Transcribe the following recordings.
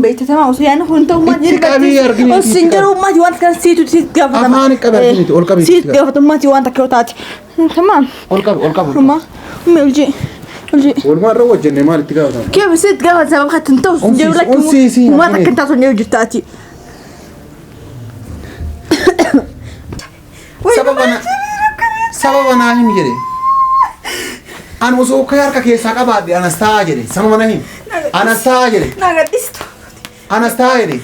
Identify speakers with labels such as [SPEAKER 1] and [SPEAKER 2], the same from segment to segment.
[SPEAKER 1] بيت تمام وسيان هون تو ما يرجع السنجر وما يوانت كان سيتو سيت قبل
[SPEAKER 2] أمان قبل أول قبل
[SPEAKER 1] سيت قبل ما يوانت كروتات تمام
[SPEAKER 2] أول قبل
[SPEAKER 1] ما يلجي
[SPEAKER 2] والمرة وجهني ما لتقابل
[SPEAKER 1] كيف سيت قبل سبب خدت انتو جاي لك ما تكنت أصلا يوجد تاتي
[SPEAKER 2] سببنا هم جري أنا وصو كيار كي ساقباد أنا استاجري سنو منهم أنا استاجري أنا استاجري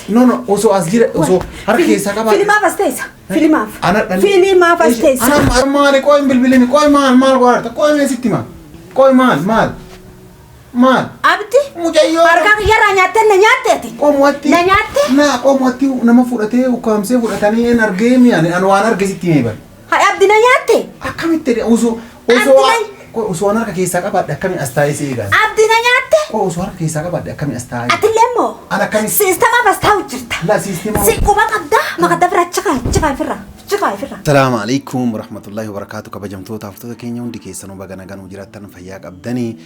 [SPEAKER 2] نو وصو أسجر وصو هركي ساقباد
[SPEAKER 1] فيلم ما فاستيس
[SPEAKER 2] أنا مالي كوي بالبلين كوي مال قارت كوي من ستي كوي مال
[SPEAKER 1] abdi
[SPEAKER 2] mujayo
[SPEAKER 1] harkaati yara nyaatte
[SPEAKER 2] komwatti
[SPEAKER 1] nyaatte
[SPEAKER 2] na komwatti nama fudhatee ukamse fudhatanii en argeemi ani waan argesitti meeban
[SPEAKER 1] hay abdi nyaatte
[SPEAKER 2] akkamitti uso harka keessaa qabadde akkami astaayisi eegan
[SPEAKER 1] abdi nyaatte
[SPEAKER 2] uso harka keessaa qabadde akkami astaayisi
[SPEAKER 1] atilemo
[SPEAKER 2] ana akkami
[SPEAKER 1] sistema bastaawu jirta
[SPEAKER 2] la sistema
[SPEAKER 1] si quba qabda maqadda fira chika firra
[SPEAKER 2] السلام عليكم ورحمة الله وبركاته كبجمتو تافتو كينيا وندي كيسانو باغانا غانو جيراتان فياق أبداني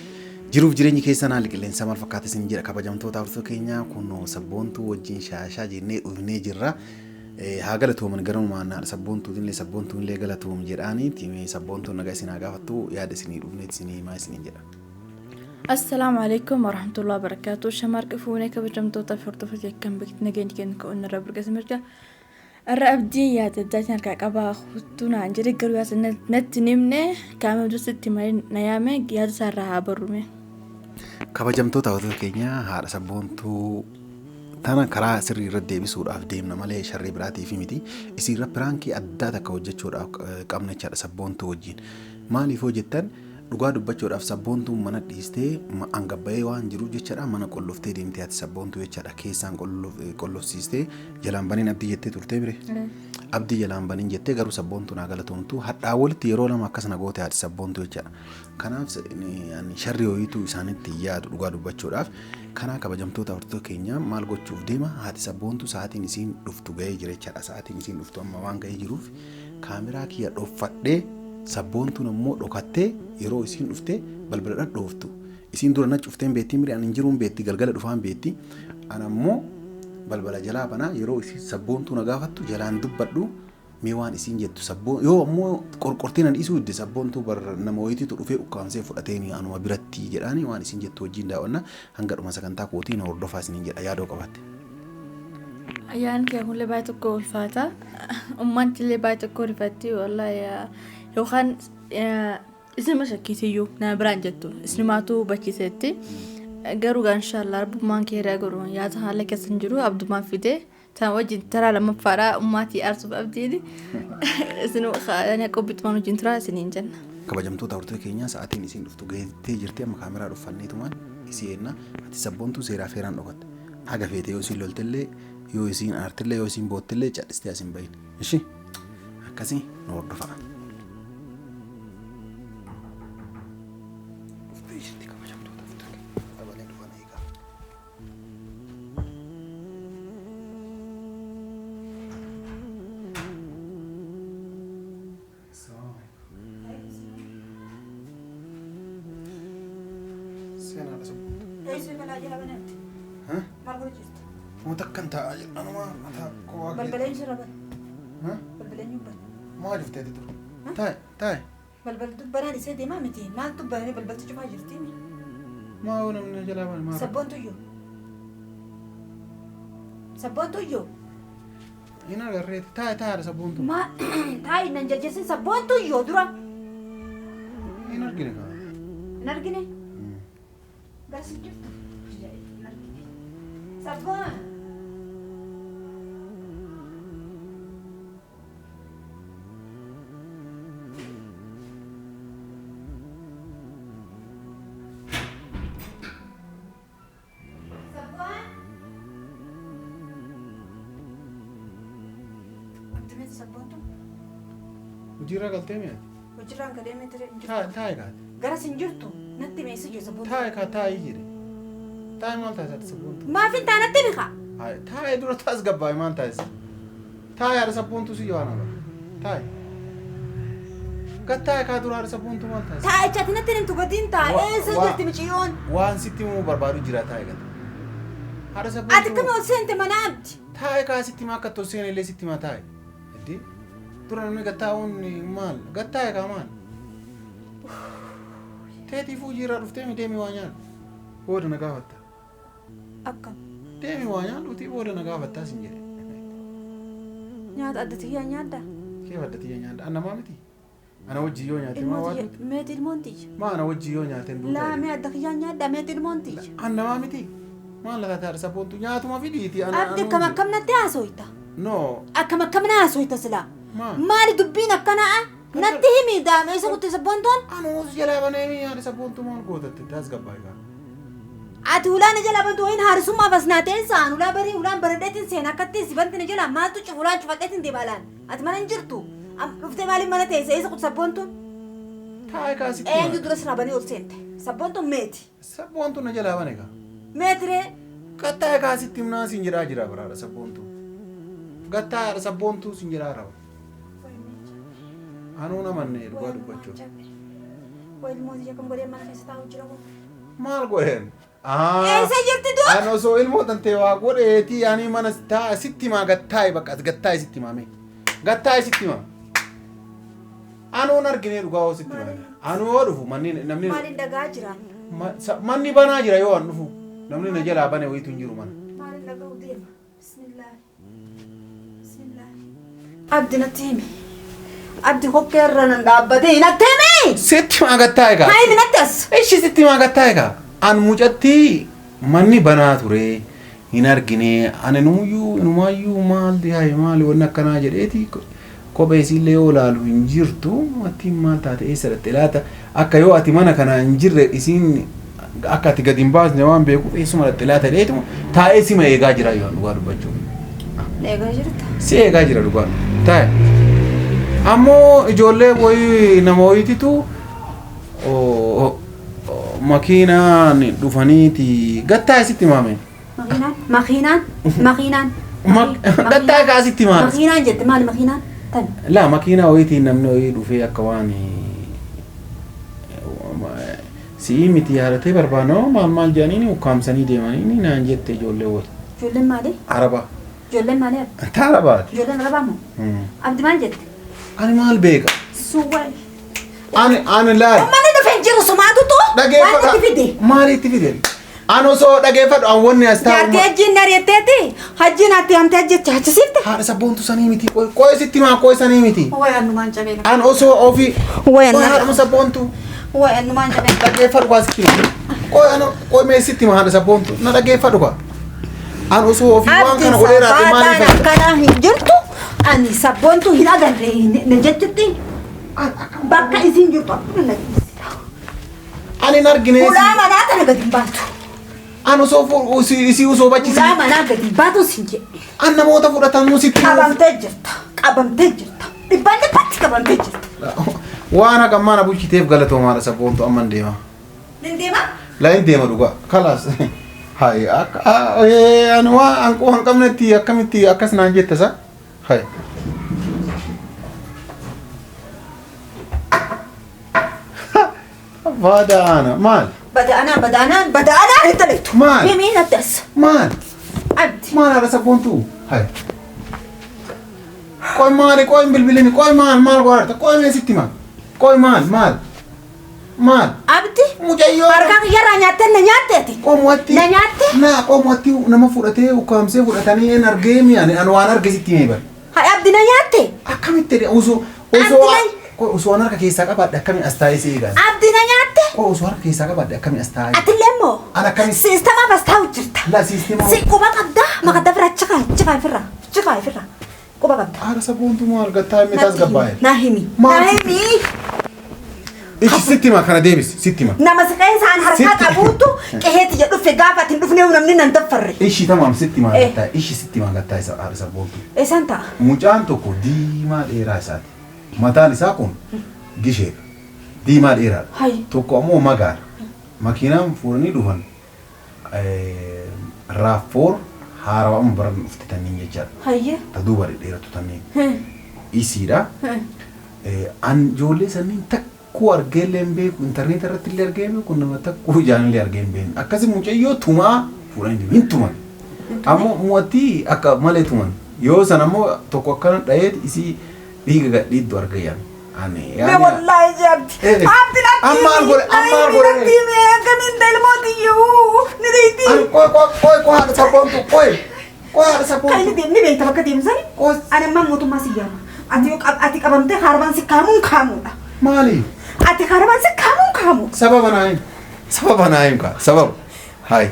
[SPEAKER 2] جروف جيريني كيسانا لكلين سامال فكاتي سنجير كبجمتو تافتو كينيا كونو سبونتو وجين شاشا جيني أغني جيرا هاغالتو من غرون معنا سبونتو دين لي سبونتو لي غالتو مجيراني تيمي سبونتو نغا سينا غافتو ياد سيني أغني سيني ما سيني جيرا
[SPEAKER 3] السلام عليكم ورحمة الله وبركاته شمار كفوني كبجمتو تافتو فياق كم بكت نغين كن كون رابرغا سمرجا الرأبدي يا تداتنا كأبا خطونا عنجري قالوا يا نت نمنه كامل دوستي مارين نيامه يا تسارها برومه
[SPEAKER 2] كبجمتو تاوتو كينيا هذا سبونتو تانا كرا سري ردي بسور أفديم نمالي شري براتي في ميتي يصير برانكي أداتا كوجة شور أو كامنة شر سبونتو وجين مالي فوجتان dhugaa dubbachuudhaaf sabboontuun mana dhiistee angabbayee waan jiru jechaadha mana qolloftee deemtee ati sabboontuu jechaadha keessaan qollofsiistee jalaan baniin abdii jettee turtee bire abdii jalaan baniin jettee garuu sabboontuun agalatomtu hadhaa walitti yeroo lama akkasana goote ati sabboontuu jechaadha kanaaf sharri ho'iitu isaanitti yaadu dhugaa dubbachuudhaaf kanaa kabajamtoota hortoo keenya maal gochuuf deema haati sabboontuu sa'aatiin isiin dhuftu ga'ee jira jechaadha sa'aatiin isiin dhuftu amma waan ga'ee jiruuf kaameraa kiyya dhoffadhee sabboontuun ammoo dhokattee yeroo isiin dhufte balbala dhooftu isiin dura nachi dhufteen beetti miri an injiruun beetti galgala dhufaan beetti an ammoo balbala jalaa banaa yeroo isiin sabboontuu na gaafattu jalaan dubbadhu mee waan isiin jettu sabboon yoo ammoo qorqorteen an isuu idde sabboontuu bar nama wayitiitu dhufee ukkaamsee fudhateeni anuma biratti jedhaani waan isiin jettu wajjin daawwanna hanga dhuma sagantaa kootii na hordofaa isiniin jedha yaadoo qabatte
[SPEAKER 3] ayaan kee kun lebaa tokko ulfaata ummanti lebaa tokko rifatti wallahi يوخان اسم مشكيتيو نابران جتو اسماتو بكيسيتي قرو ان شاء الله رب مان كيرا قرو يا تهالك سنجرو عبد ما فيدي تاوجي ترى لما فرا اماتي ارسب ابديدي اسنو انا كوبيت مانو جنترا سنين جن
[SPEAKER 2] كبجمتو تاورتو كينيا ساعتين اسين دفتو غيتي جرتي اما كاميرا دفنيتومان اسينا اتي سبونتو سيرا فيران دوغت حاجه فيتي يوسي لولتلي يو اسين ارتلي يو اسين بوتلي جادستي اسين باين ماشي هكذا نور دفع متكن تاج أنا ما أتاكوا
[SPEAKER 1] بلبلين شربا
[SPEAKER 2] ها
[SPEAKER 1] بلبلين يبان
[SPEAKER 2] ما عرفت هذي ترى تاي
[SPEAKER 1] بلبل دبراني سيدي ما متي ما دبراني بلبل تجيب جرتيني
[SPEAKER 2] ما هو من جلابه ما
[SPEAKER 1] سبونتو يو
[SPEAKER 2] هنا قريت تاي سبونتو
[SPEAKER 1] ما تاي ننجلجسين سبونتو يو درا
[SPEAKER 2] هنا
[SPEAKER 1] نرجني بس جبت سبون وجيرا قلتي مين؟ وجيران كلامي ترى
[SPEAKER 2] تاي كات
[SPEAKER 1] جرس انجرتو نتي ما يسجل سبونتو
[SPEAKER 2] تاي كات تاي يجري تاي مال تاي سبونتو
[SPEAKER 1] ما في تانا تبيخا
[SPEAKER 2] هاي تاي دور تاس قباي مال تاي تاي على سبونتو سي جوانا تاي قد تاي كادور على سبونتو مال
[SPEAKER 1] تاي تشاتنا تنين تو قدين تاي ايه سجلت مشيون
[SPEAKER 2] وان ستي مو بربادو جرا تاي قد haadha sabboontuu.
[SPEAKER 1] Ati kam ol seente mana abdi?
[SPEAKER 2] Taa'ee kaasitti maa akka tosseen illee sitti maa taa'e. Itti dura namni gattaa'uun maal gattaa'e kaa maal. Teetii fuujiirraa dhuftee mi deemi waa nyaadhu. Booda na gaafatta.
[SPEAKER 1] Akkam?
[SPEAKER 2] Deemi waa nyaadhuutii booda na gaafattaa sin jedhe.
[SPEAKER 1] Nyaata adda xiyyaa nyaadda?
[SPEAKER 2] Kee adda xiyyaa nyaadda. Annamaa miti. Ana wajji yoo nyaate maa waa duuti.
[SPEAKER 1] Meeti ilmoon tiyya.
[SPEAKER 2] Maa ana wajji yoo nyaate duuta.
[SPEAKER 1] Laa mee adda xiyyaa nyaadda meeti ilmoon tiyya.
[SPEAKER 2] Annamaa miti. Maal lataa taa'e sabboontuu nyaatuma fidiiti.
[SPEAKER 1] Abdi akkam akkam natti haasoyta?
[SPEAKER 2] No.
[SPEAKER 1] Akkam akkam na haasoyta silaa?
[SPEAKER 2] Maa?
[SPEAKER 1] Maali dubbiin akkanaa? Natti himi daame isa kutte sabboontoon?
[SPEAKER 2] Anuus jalaa baneemi yaada sabboontuu maal gootatte taas gabbaa egaa.
[SPEAKER 1] Ati ulaan jala bantu wayin harisummaaf as naateen sa'an ulaa barii ulaan baradheetiin seen akkatti si banti jala maaltu ulaan cufadheetiin deebalaan ati mana hin jirtu dhuftee maaliin mana teesse isa kutte sabboontuun?
[SPEAKER 2] Taa'ee kaasitti.
[SPEAKER 1] Eenyu dura sirraa banii ol seente sabboontuun meeti?
[SPEAKER 2] Sabboontuu na jalaa bane egaa.
[SPEAKER 1] Meetiree?
[SPEAKER 2] Gattaa'ee kaasitti himnaa siin jedhaa jira biraadha sabboontuu. Gattaa'eedha sabboontuu siin jedhaa raba. Anuu namannee dhugaa dubbachuu.
[SPEAKER 1] Wayi ilmooti jechuun godhee mana keessa taa'u jira kun.
[SPEAKER 2] Maal godheen?
[SPEAKER 1] Eessa jirti du'a?
[SPEAKER 2] Ani osoo ilmoo tantee waa godheetii ani mana taa'e sitti himaa gattaa'e bakka gattaa'e sitti himame. Gattaa'e sitti hima. Anuun arginee dhugaa hoo sitti himame. Anuu yoo dhufu manni namni.
[SPEAKER 1] Maaliin dhagaa jira?
[SPEAKER 2] Manni banaa jira yoo an dhufu namni na jalaa bane wayitu hin jiru mana.
[SPEAKER 1] Maaliin dhaga'u deema? Bismillah. Bismillah. Abdi natti himi. Abdi hokkee irra nan dhaabbatee natti himi.
[SPEAKER 2] Sitti himaa gattaa'e kaa.
[SPEAKER 1] Haa himi natti as.
[SPEAKER 2] Ishi sitti himaa gattaa'e kaa. An mucatti manni banaa ture hin argine ani numaayyuu maalti haa maali wanni akkanaa jedheeti kophee isiillee yoo laalu hin jirtu matiin maal taate eessa dhatte laata akka yoo ati mana kana hin jirre isiin akka ati gadi hin baasne waan beekuuf eessuma dhatte laata dheetuma taa'ee sima eegaa jira yoo dhugaa dubbachuu.
[SPEAKER 1] Eegaa jirta?
[SPEAKER 2] Si eegaa jira dhugaa taa'e. Ammoo ijoollee wayii nama wayititu makiinaan dhufaniiti gattaa'e sitti himame.
[SPEAKER 1] Makiinaan?
[SPEAKER 2] Gattaa'e kaa sitti himame.
[SPEAKER 1] Makiinaan jette maali makiinaan? Tan?
[SPEAKER 2] Laa makiinaa wayitiin namni wayii dhufee akka waan si'ii miti yaadatee barbaanoo maal jedhaniini ukkaamsanii deemaniini naan jette ijoollee wayii.
[SPEAKER 1] Ijoolleen maali?
[SPEAKER 2] Arabaa.
[SPEAKER 1] Ijoolleen maali abdi?
[SPEAKER 2] Ta Arabaati.
[SPEAKER 1] Ijoolleen Arabaa moo? Abdi maal jette?
[SPEAKER 2] Ani maal beeka?
[SPEAKER 1] Suwwee.
[SPEAKER 2] Ani laal.
[SPEAKER 1] Uummanni dhufeen jiru sumaatu tu? Waan itti fide?
[SPEAKER 2] Maali itti fide? Ani osoo dhageeffadhu an wanni as taa'u.
[SPEAKER 1] Jaartii hajjiin ari'atteeti? Hajjiin atti hamtee hajjecha hachisiifte?
[SPEAKER 2] Haadha sabboontuu sanii miti. Qo'ee sitti maa qo'ee sanii miti.
[SPEAKER 1] Wayi annumaan cabee.
[SPEAKER 2] An osoo ofii.
[SPEAKER 1] Wayi
[SPEAKER 2] haadha sabboontuu.
[SPEAKER 1] Wayi annumaan cabee.
[SPEAKER 2] Dhageeffadhu kaa sitti maa. Qo'ee mee sitti maa haadha sabboontuu. Na dhageeffadhu kaa. An osoo ofii waan kana godhee raate maaliif
[SPEAKER 1] fayyada? Akkanaa hin jirtu. Ani sabboontuu hin agarre na jechutti. Bakka isin jirtu akkuma nageessita.
[SPEAKER 2] Ani hin argine.
[SPEAKER 1] Ulaa manaa kana gadi hin baatu.
[SPEAKER 2] An osoo isii osoo bachisi.
[SPEAKER 1] Ulaa manaa gadi hin baatu sin jedhe.
[SPEAKER 2] An namoota fudhatan sitti.
[SPEAKER 1] Qabamtee jirta. Qabamtee jirta. Dhibbaan dhibbatti qabamtee jirta.
[SPEAKER 2] Waan akka mana bulchiteef galatoomaadha sabboontuu amman deema.
[SPEAKER 1] Nin deema?
[SPEAKER 2] Laa hin deema dhugaa. Kalaas. Hai akka ani waan anqoo hin qabnetti akkamitti akkas naan jette sa? Hai. Bada'ana maal?
[SPEAKER 1] Bada'anaan hin taleetu.
[SPEAKER 2] Maal?
[SPEAKER 1] Himiin addas.
[SPEAKER 2] Maal?
[SPEAKER 1] Abdi.
[SPEAKER 2] Maal haadha sabboontuu? Hai. Qoy maali qoy bilbilini qoy maal godhata qoy mee sitti maal? Qoy maal?
[SPEAKER 1] Abdi.
[SPEAKER 2] Mucayyoo.
[SPEAKER 1] Harkaa kiyyarraa nyaattee na nyaatteeti.
[SPEAKER 2] Qomooti.
[SPEAKER 1] Na nyaatte?
[SPEAKER 2] Na qomooti nama fudhatee ukkaamsee fudhatanii hin argee mi'aane an waan arge sitti himee bari.
[SPEAKER 1] Hai abdi na nyaatte?
[SPEAKER 2] Akkamitti osoo harka keessaa qabaadhe akkamiin as taa'ee si eegan.
[SPEAKER 1] Abdi na nyaatte?
[SPEAKER 2] Osoo harka keessaa qabaadhe akkamiin as taa'ee.
[SPEAKER 1] Atillee moo?
[SPEAKER 2] An akkamitti.
[SPEAKER 1] Siistamaaf as taa'u jirta.
[SPEAKER 2] La siistema.
[SPEAKER 1] Si quba qabdaa maqadda bira cifaa ifirra. Quba qabda.
[SPEAKER 2] Haadha sabboontuu maal gattaa himee taas gabbaa'e.
[SPEAKER 1] Na himi.
[SPEAKER 2] Ishi sitti hima kana deebisi sitti hima.
[SPEAKER 1] Nama siqee isaan harkaa qabuutu qeheeti jedhu dhufe gaafa atin dhufnee namni nan daffarre.
[SPEAKER 2] Ishi tamaam sitti hima gattaa ishi sitti hima gattaa isa haadha sabboontuu.
[SPEAKER 1] Eessan ta'a?
[SPEAKER 2] Mucaan tokko diimaa dheeraa isaati. Mataan isaa kun gisheedha. Diimaa dheeraadha. Tokko ammoo magaala. Makiinaan fuudhanii dhufan raaffoor haarawaa amma bara dhuftetanii jechaadha.
[SPEAKER 1] Hayyee.
[SPEAKER 2] Ta duuba dheeratu tanneen. Isiidha. An ijoollee sanniin takkuu argeellee hin beeku intarneeta irratti illee argee beeku nama takkuu ijaan illee argee hin beeku. Akkasii mucayyoo tumaa fuudhanii hin tuman. Ammoo mootii akka malee tuman. Yoo san ammoo tokko akkana dha'eet isii dhiiga gadhiiddu argayan.
[SPEAKER 1] Me wallahi jabti. Abdi latti.
[SPEAKER 2] Ammaan godhe.
[SPEAKER 1] Me kamin del motiyu. Ni deiti.
[SPEAKER 2] Koi haadha sabboontu koi. Koi haadha sabboontu.
[SPEAKER 1] Kai ni beekta bakka deemsani. Ani amma mootummaa si yaama. Ati qabamtee harban si kaamuun kaamudha.
[SPEAKER 2] Maali?
[SPEAKER 1] Ati harban si kaamuun kaamu.
[SPEAKER 2] Sababa naayim ka. Sababa. Hai.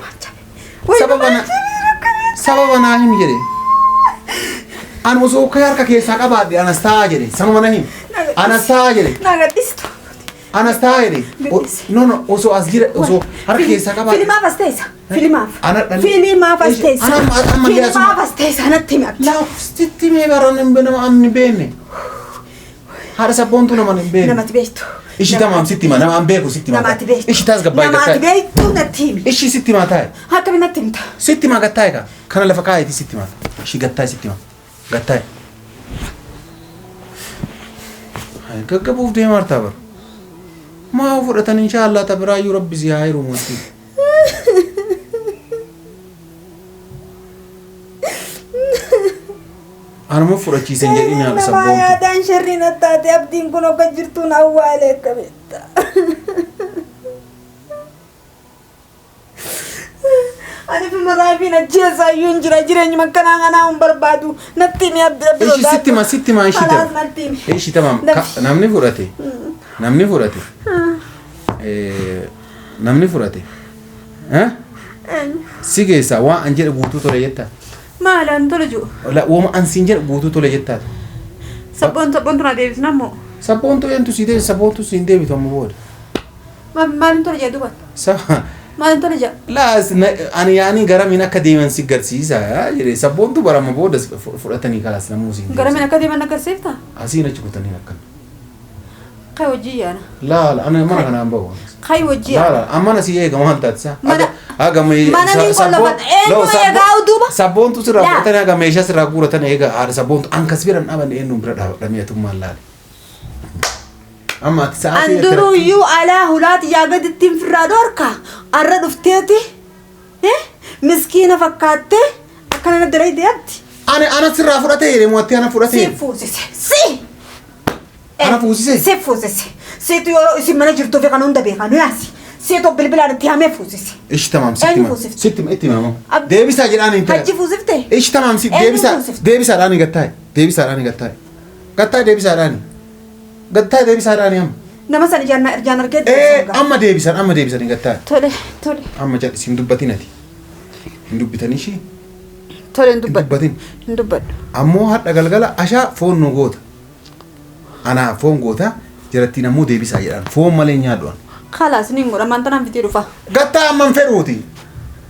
[SPEAKER 2] Sababa naayim jedhe. An osoo akka harka keessaa qabaadhe anas taa'aa jedhe. Sanuma nahim. Anas taa'aa jedhe.
[SPEAKER 1] Nagadhistu.
[SPEAKER 2] Anas taa'aa jedhe. No osoo as jira osoo harka keessaa qabaadhe.
[SPEAKER 1] Filimaaf as teessa. Filimaaf as teessa. Filimaaf as teessa anatti himatti.
[SPEAKER 2] Laastitti mee baran nama amni beenne. Haadha sabboontu nama hin beenne.
[SPEAKER 1] Namatti beektu.
[SPEAKER 2] Ishi tamaam sitti hima nama an beeku sitti hima.
[SPEAKER 1] Namatti beektu.
[SPEAKER 2] Ishi taas gabbaa
[SPEAKER 1] Namatti beektu natti himi.
[SPEAKER 2] Ishi sitti hima taa'e.
[SPEAKER 1] Akka natti himta.
[SPEAKER 2] Sitti hima gattaa'e ka. Kana lafa kaa'eeti sitti hima. Ishi gattaa'e sitti hima. Gattaa'e. Gaggabuuf deemaa hartaa bara. Maa fudhatan inshaallah tabiraayyuu rabbi si haa hiru mootii. Anuma fudhachiisan jedhini haadha sabboontu.
[SPEAKER 1] Yaadaan sharriin attaate abdiin kun akka jirtuun awwaalee akka beekta. Ani fi maraafiin ajjeesaa iyyuu hin jira jireenyuma akkanaa kanaa hin barbaadu. Natti himi abdi
[SPEAKER 2] Ishi sitti hima ishi tama. Ishi tama namni fudhate. Namni fudhate. Namni fudhate. Si keessaa waan an jedhe guutuu tole jettaa.
[SPEAKER 1] Maalaan tole jiru.
[SPEAKER 2] Wooma an siin jedhe guutuu tole jettaa.
[SPEAKER 1] Sabboontu na deebisna ammoo.
[SPEAKER 2] Sabboontu eentu si deebi sabboontu siin deebitu amma booda.
[SPEAKER 1] Maalin tole jedhu dubbata. Maalin tole jedha.
[SPEAKER 2] Laas ani yaani garamiin akka deeman si garsiisa jedhe sabboontu barama booda fudhatanii kalaas namuu siin.
[SPEAKER 1] Garamiin akka deeman agarsiifta.
[SPEAKER 2] Asiin achi kutanii akkana.
[SPEAKER 1] Kai wajjii yaana.
[SPEAKER 2] Laala ani mana kanaan bahu.
[SPEAKER 1] Kai wajjii yaana.
[SPEAKER 2] Laala amana si eega maal taatisa. Aga
[SPEAKER 1] mana ni kollafat eenyu eegaa duuba.
[SPEAKER 2] Sabboontu sirraa fudhatanii aga meeshaa sirraa guuratan eega haadha sabboontu ankas biran dhaban eenyu bira dhaabadhamee atummaan laale. Amma ati sa'aatii
[SPEAKER 1] Anduruyyuu alaa hulaati yaa gadittiin firraa dorka arra dhufteeti miskiina fakkaattee akkana na daree deebti.
[SPEAKER 2] Ana sirraa fudhatee jedhee mootii ana fudhatee.
[SPEAKER 1] Si fuusise. Si.
[SPEAKER 2] Ana fuusise.
[SPEAKER 1] Si fuusise. Situ yeroo isin mana jirtuu fi kan hunda beekan yaasi. Situ bilbilaan itti hamee fuusise.
[SPEAKER 2] Ishi tamaam sitti itti mamu. Deebisaa jedhaan hin ta'e.
[SPEAKER 1] Hajji fuusifte.
[SPEAKER 2] Ishi tamaam si deebisaadhaan gattaa'e. Deebisaadhaan gattaa'e. Gattaa'e deebisaadhaan. Gattaa'e deebisaadhaan amma.
[SPEAKER 1] Nama san ijaan argee.
[SPEAKER 2] Amma deebisan gattaa'e.
[SPEAKER 1] Tole.
[SPEAKER 2] Amma jal'isi hin dubbatin ati. Hin dubbitan ishii.
[SPEAKER 1] Tole hin dubbattu. Hin dubbadhu.
[SPEAKER 2] Ammoo hadha galgala ashaa foon nu goota. Ana foon goota jiratti namuu deebisaa jedhaan foon malee nyaadhuan.
[SPEAKER 1] Kalaas ni ngora mantanaan fitee dhufa.
[SPEAKER 2] Gattaa amman fedhuuti.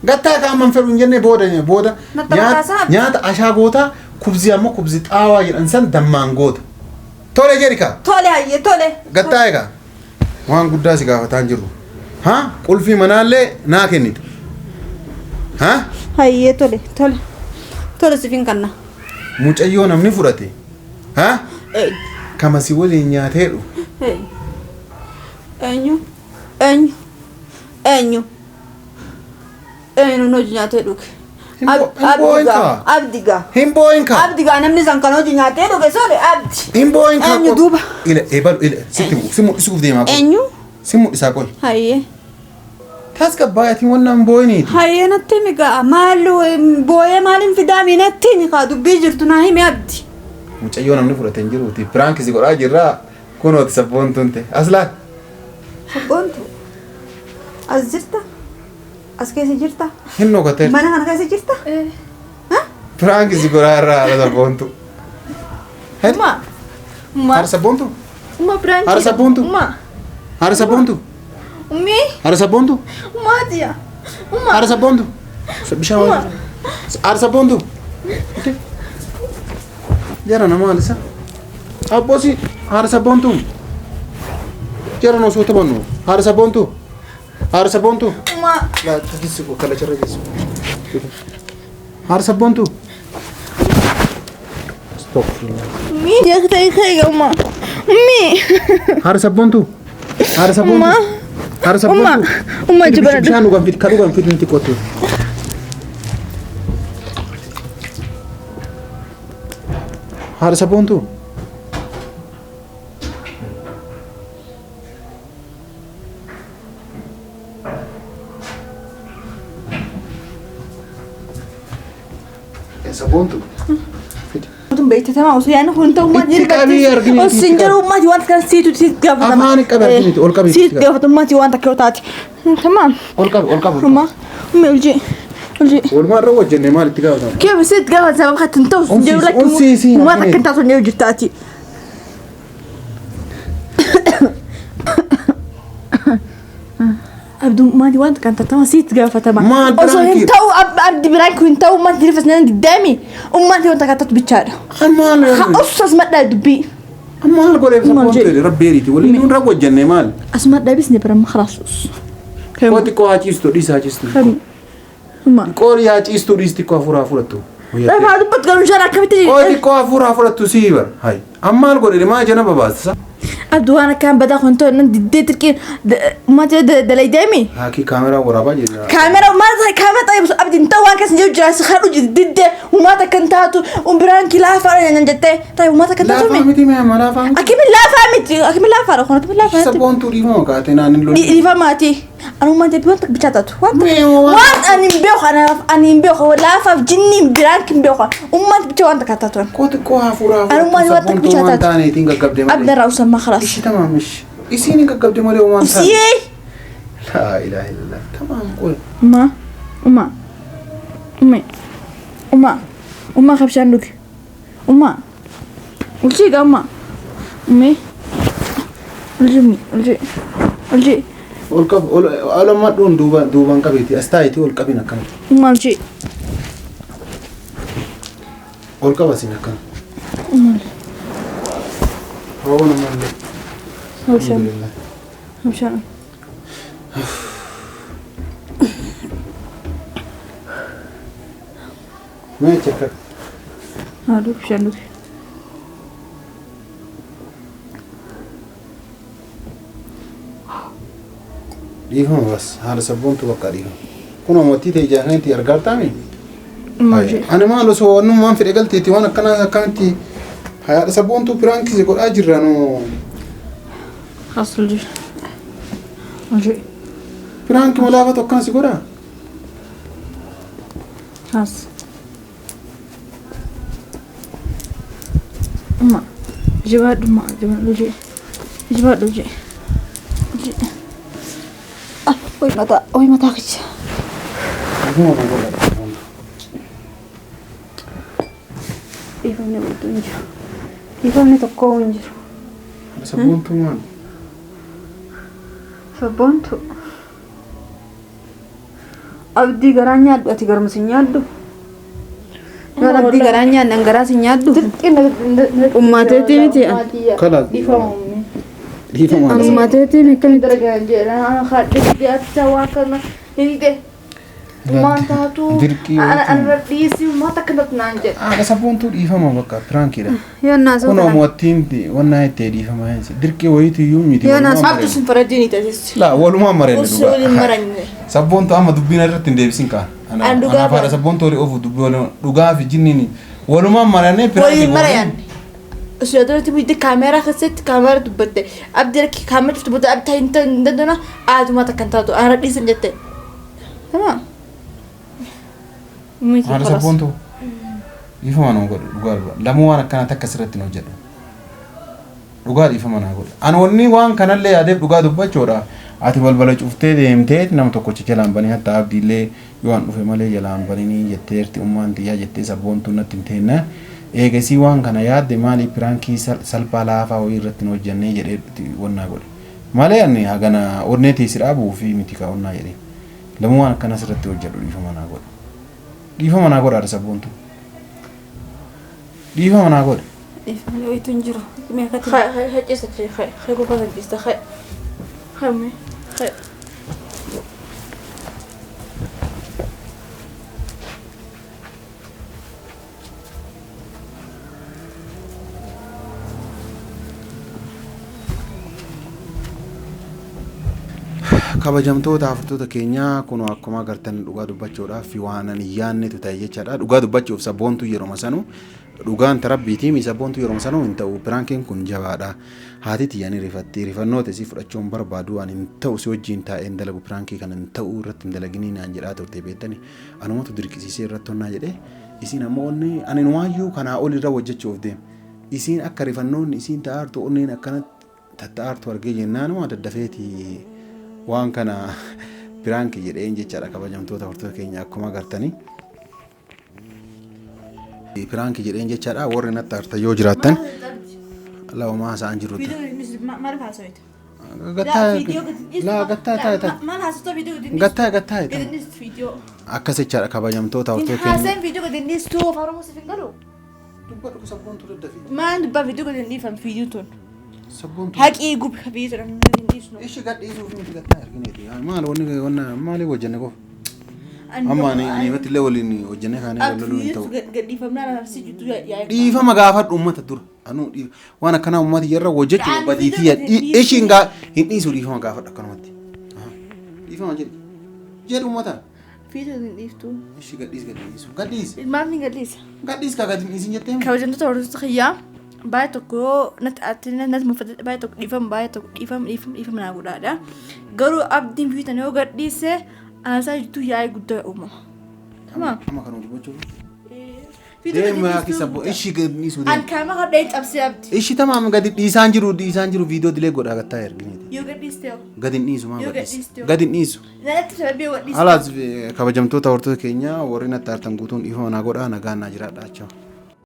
[SPEAKER 2] Gattaa ka amman fedhu hin jenne booda nyaata ashaa goota kubzi ammoo kubzi xaawaa jedhan san dammaan goota. Tole jedhika.
[SPEAKER 1] Tole hayyee tole.
[SPEAKER 2] Gattaa egaa waan guddaa si gaafataan jiru. Qulfii manaallee naa kennitu.
[SPEAKER 1] Hayyee tole. Tole sifin kanna.
[SPEAKER 2] Mucayyoo namni fudhate. Kama si waliin nyaateedhu.
[SPEAKER 1] Eenyu hojii nyaatee dhuge. Abdigaa.
[SPEAKER 2] Himboinka.
[SPEAKER 1] Abdigaa namni san kan hojii nyaatee dhuge soole abdi.
[SPEAKER 2] Himboinka.
[SPEAKER 1] Eenyu duuba.
[SPEAKER 2] Si mul'isuuf deemaa qoy.
[SPEAKER 1] Eenyu.
[SPEAKER 2] Si mul'isaa qoy.
[SPEAKER 1] Hayyee.
[SPEAKER 2] Tas gabbaayatiin wannan booyiniiti.
[SPEAKER 1] Hayyee natti himi ga'a maal booyee maaliin fidaamii natti himi kaa dubbii jirtu naa himi abdi.
[SPEAKER 2] Mucayyoo namni fudhate hin jiruuti. Piraankisi godhaa jirraa kunooti sabboontuun ta'e. Aslaan.
[SPEAKER 1] Sabboontu. As jirta? As keessa jirta?
[SPEAKER 2] Hin dhokatee.
[SPEAKER 1] Mana kana keessa jirta?
[SPEAKER 2] Piraankisi godhaa irraa haala sabboontu. Haala sabboontu? Haala sabboontu? Haala sabboontu? Haala sabboontu? Haala sabboontu? Bishaan waan. Haala sabboontu? Jara nama alisa. Abboosi haala sabboontu. Jara no soota bannu. Haala sabboontu. Haala sabboontu. La tajisi ko kala jara jisu. Haala sabboontu. Stop.
[SPEAKER 3] Ya kai umma.
[SPEAKER 2] Haala sabboontu. Haala sabboontu. Haala sabboontu.
[SPEAKER 3] Umma jibara.
[SPEAKER 2] Bishaan dhugan fit kadhugan fit ninti qotu. haadha saboontuu. Saboontuu.
[SPEAKER 3] Tun beekte tamaa osoo yaadni kun ta'u maati
[SPEAKER 2] Itti
[SPEAKER 3] osin jiru maati waan kana siitu gaafatama.
[SPEAKER 2] Afaan qabaatiniiti ol qabi.
[SPEAKER 3] Siit gaafatammaati waan takka yoo taate. Tamaa.
[SPEAKER 2] Ol qabi.
[SPEAKER 3] Uma uljii.
[SPEAKER 2] Walumaa irra wajjannee maal itti gaafatama?
[SPEAKER 3] Kee siit gaafatama kan tin ta'u sin jiru lakki waan takka taatu ni hojjettaati. Abduu maati waan takka taatama siit gaafatama. Osoo hin ta'u abdi biraan kun ta'u maati rifas nan diddaami. Ummaati waan takka taatu bichaadha.
[SPEAKER 2] Maal
[SPEAKER 3] Osoo madda dubbii.
[SPEAKER 2] maal godhee saboontuu rabbeeriiti waliin nuun irra wajjannee maal?
[SPEAKER 3] Asmadda bisni biraa khalaas.
[SPEAKER 2] Kooti koo haaciistu dhiisa haaciistu. Qoori haaciistu dhiisti koo hafuuraa fudhattu.
[SPEAKER 3] Rafaa dubbat garuu shan akkamitti.
[SPEAKER 2] Qooti koo hafuuraa fudhattu sii bar. Hayi ammaal godhee maa jana babaasa.
[SPEAKER 3] Abduu waan akkaan badaa kun ta'u nan diddee tirqii maati dalay deemi.
[SPEAKER 2] Haakii kaameraa waraabaa jedha.
[SPEAKER 3] Kaamera maata kaamera ta'e abdiin ta'u waan kas jiru jira si haadhu diddee uumata kan taatu biraan kilaafa nan jettee ta'e uumata kan taatu.
[SPEAKER 2] Laafaa miti mee malaafaa miti.
[SPEAKER 3] Akimi laafaa miti akimi laafaa kun akimi laafaa.
[SPEAKER 2] Saboontuu dhiifama kaatee naannin lolli.
[SPEAKER 3] Dhiifa maati. Anu manja biwan tak bicara tu. Wan anim beo laafaaf jinni biraan kin beo. Ummat bicara wan tak kata tu.
[SPEAKER 2] Kooti koo hafuuraa
[SPEAKER 3] Anu manja wan tak bicara tu.
[SPEAKER 2] taaneetiin gaggabde malee.
[SPEAKER 3] Abda rausa ma khalas.
[SPEAKER 2] Ishi tamaam ishi. Isiin gaggabde malee uumaan taane.
[SPEAKER 3] Isi.
[SPEAKER 2] Laa ilaaha illallah. Tamaam qoy.
[SPEAKER 3] Uma khabshan duki. Ulji gamma. Ulji.
[SPEAKER 2] ol qab alamaa dhuun duubaan qabeeti as taayitii ol qabin akkanatti.
[SPEAKER 3] Ulji.
[SPEAKER 2] ol qabasin akkana. Hawa namallee.
[SPEAKER 3] Hawshan.
[SPEAKER 2] Mee chekka.
[SPEAKER 3] Aduh, shanduk.
[SPEAKER 2] Dhiifama bas haala saboontuu bakka dhiifama. Kun ammattii ta'e jaalanti argaartaami. Ani maal osoo wannummaan fedhe galteetti waan akkanatti haadha saboontuu piraankisi godhaa jirra noo.
[SPEAKER 3] Hasulji.
[SPEAKER 2] Piraanki malaafaa tokkoon si godhaa?
[SPEAKER 3] Has. Jawab dulu. Oi mata kecil.
[SPEAKER 2] Aku mau ngomong.
[SPEAKER 3] Ifamne butunju. Ifamne tokko unju.
[SPEAKER 2] Saboontuu maal?
[SPEAKER 3] Saboontuu. Abdii garaa nyaadhu ati garuma si nyaadhu. Gara abdii garaa nyaadhan garaa si nyaadhu. Uummateetii miti.
[SPEAKER 2] Kala. Dhiifama.
[SPEAKER 3] Uummateetii miti. Daragaa jedha haadhi akka waa kana hidhe. Uummatatu. An radhiisi uummata kanatti naan jedha.
[SPEAKER 2] Haadha saboontuu dhiifama bakka piraankiidha.
[SPEAKER 3] Yoonaa
[SPEAKER 2] Kun ammattiin wannaa itti dhiifama yansi. Dirqii wayiitu iyyuu miti.
[SPEAKER 3] Yoonaa abdu sin faradini taasisi.
[SPEAKER 2] La walumaa mareen dhugaa.
[SPEAKER 3] Usuulin maranye.
[SPEAKER 2] Saboontuu amma dubbiin irratti hin deebisin kaa.
[SPEAKER 3] An dhugaa
[SPEAKER 2] bara. Haadha saboontuu horii ofu dubbii dhugaa fi jinniin walumaa maranii piraanki.
[SPEAKER 3] Waliin marayan. Usuudurati bidde kaamera keessatti kaamera dubbatte. Abdi rakki kaamera dubbatte abdi hin dandana aaduma takkan taatu aan radhiisan jette. Tamam.
[SPEAKER 2] Haadha saboontuu. Dhiifama nama godhe dhugaa dhugaa. Lamuu waan akkana takka sirratti nu hojjedhu. Dhugaa dhiifama naa godhe. Ani wanni waan kanallee yaadeef dhugaa dubbachuudha. Ati balbala cuftee deemtee nama tokkochi jalaan banii hatta abdiillee yoo an dhufe malee jalaan banii jetteerti ummaan xiyyaa jettee saboontuu natti hin teenna. Eegasii waan kana yaadde maali piraankii salphaa laafaa wayii irratti nu hojjennee jedhee wannaa godhe. Malee ani hagana onneetii si dhaabuu fi miti kaa onnaa jedhee. Lamuu waan akkana sirratti hojjedhu dhiifama naa godhe. Dhiifama naa godhe haadha saboontuu. Dhiifama naa godhe.
[SPEAKER 3] Ifamne oyitu hin jiru. Hai cisa hai gogaa gaggeessa hai. Hai.
[SPEAKER 2] kabajamtoota haftoota keenyaa kun akkuma agartan dhugaa dubbachuudhaaf fi waan ani yaannetu ta'e jechaadha. Dhugaa dubbachuuf saboontuu yeroo sanuu dhugaan tarabbiitii mi saboontuu yeroo sanuu hin ta'u piraankiin kun jabaadha. Haati tiyyanii rifatti rifannoota isii fudhachuun barbaadu waan hin ta'u si wajjin taa'een dalagu pirankii kana hin ta'u irratti hin dalaginii naan jedhaa turte beektani. Anumatu dirqisiisee irratti honnaa jedhee isiin ammoo onni ani nuwaayyuu kanaa ol irra hojjechuuf deema. Isiin akka rifannoonni isiin ta'aartu onneen akkanatti tatta'aartu argee jennaan waan daddafeeti waan kana pirankii jedheen jechaadha kabajamtoota hordoftoota keenya akkuma agartanii. Pirankii jedheen jechaadha warri natti aarta yoo jiraattan lauma isaan jirutti.
[SPEAKER 3] Maal haasawite?
[SPEAKER 2] Gattaa akkas jechaadha kabajamtoota hordoftoota keenya.
[SPEAKER 3] Haasawin viidiyoo gadinnis tuu farumu si fingalu.
[SPEAKER 2] Dubbadhu saboontuu daddafii.
[SPEAKER 3] Maan dubbaa viidiyoo gadinniifam viidiyoo tun.
[SPEAKER 2] Saboontuu.
[SPEAKER 3] Haqii gub viidiyoo gadinniisnu.
[SPEAKER 2] Ishi gadhiisuu fi miti gattaa argineeti. Maal wanni maali hojjenne qofa. Amma ani wati illee waliin hojjenne kaanii wal loluu hin ta'u.
[SPEAKER 3] Gadhiifamnaan arsii jitu yaa'e.
[SPEAKER 2] Dhiifama gaafadhu uummata dura. Anu waan akkanaa uummata yerra hojjechuu badiitii ishiin hin dhiisu dhiifama gaafadhu akkanumatti. Dhiifama jedhu uummata.
[SPEAKER 3] Viidiyoo gadhiiftu.
[SPEAKER 2] Ishi gadhiisu. Gadhiis.
[SPEAKER 3] Maamni gadhiisa.
[SPEAKER 2] Gadhiis ka gadhiisin jettee.
[SPEAKER 3] Kabajamtoota hordoftoota kiyyaa baay'ee tokko natti muffate baay'ee tokko dhiifama naa godhaadha. Garuu abdiin viitan yoo gadhiise aasaa jirtu yaa'ee guddaa uumama. Tamam.
[SPEAKER 2] Amma kan dubbachuu. Deema kisabbo ishi gadhiisu.
[SPEAKER 3] An kaama hodhee cabsee abdi.
[SPEAKER 2] Ishi tamaam gadi dhiisaan jiru viidiyoo dilee godhaa gattaa ergineeti.
[SPEAKER 3] Yoo gadhiiste
[SPEAKER 2] gadin dhiisu maa gadhiisu. Gadin dhiisu.
[SPEAKER 3] Natti sababii gadhiiste.
[SPEAKER 2] Alaas kabajamtoota hordoftoota keenya warri natti aartan guutuun dhiifama naa godhaa nagaan naa jiraadha jechuudha.